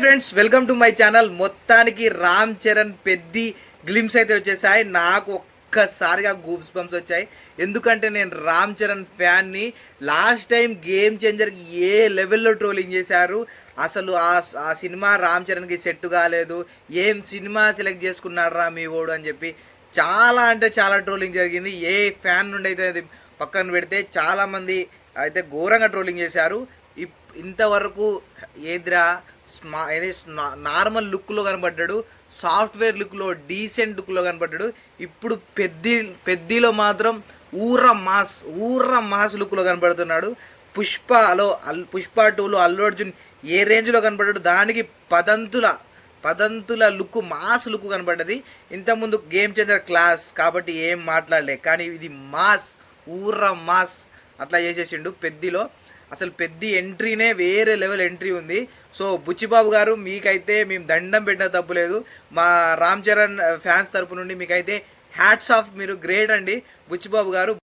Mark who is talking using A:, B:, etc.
A: Friends, welcome to my channel. మొత్తానికి Ram Charan Peddi glimpse అయితే వచ్చేసాయి. నాకు ఒక్కసారిగా గూప్స్ బంప్స్ వచ్చాయి. ఎందుకంటే నేను రామ్ చరణ్ ఫ్యాన్ని. లాస్ట్ టైం గేమ్ చేంజర్కి ఏ లెవెల్లో ట్రోలింగ్ చేశారు. అసలు ఆ సినిమా రామ్ చరణ్కి సెట్ కాలేదు. ఏం సినిమా సెలెక్ట్ చేసుకున్నారా మీ ఓడు అని చెప్పి చాలా అంటే చాలా ట్రోలింగ్ జరిగింది. ఏ ఫ్యాన్ నుండి అయితే అది పక్కన పెడితే చాలామంది అయితే ఘోరంగా ట్రోలింగ్ చేశారు. ఇంతవరకు ఏదిరా ఏది నార్మల్ లుక్లో కనబడ్డాడు, సాఫ్ట్వేర్ లుక్లో డీసెంట్ లుక్లో కనబడ్డాడు. ఇప్పుడు పెద్దిలో మాత్రం ఊర్ర మాస్ లుక్లో కనబడుతున్నాడు. పుష్ప 2లో అల్లు అర్జున్ ఏ రేంజ్లో కనబడ్డాడు, దానికి పదంతుల లుక్, మాస్ లుక్ కనబడ్డది. ఇంతకుముందు గేమ్ చేంజర్ క్లాస్ కాబట్టి ఏం మాట్లాడలే, కానీ ఇది ఊర్ర మాస్ అట్లా చేసేసిండు పెద్దిలో. అసలు పెద్ద ఎంట్రీనే వేరే లెవెల్ ఎంట్రీ ఉంది. సో బుచ్చిబాబు గారు, మీకైతే మేము దండం పెట్టిన తప్పులేదు. మా రామ్ చరణ్ ఫ్యాన్స్ తరపు నుండి మీకైతే హ్యాట్స్ ఆఫ్, మీరు గ్రేట్ అండి బుచ్చిబాబు గారు.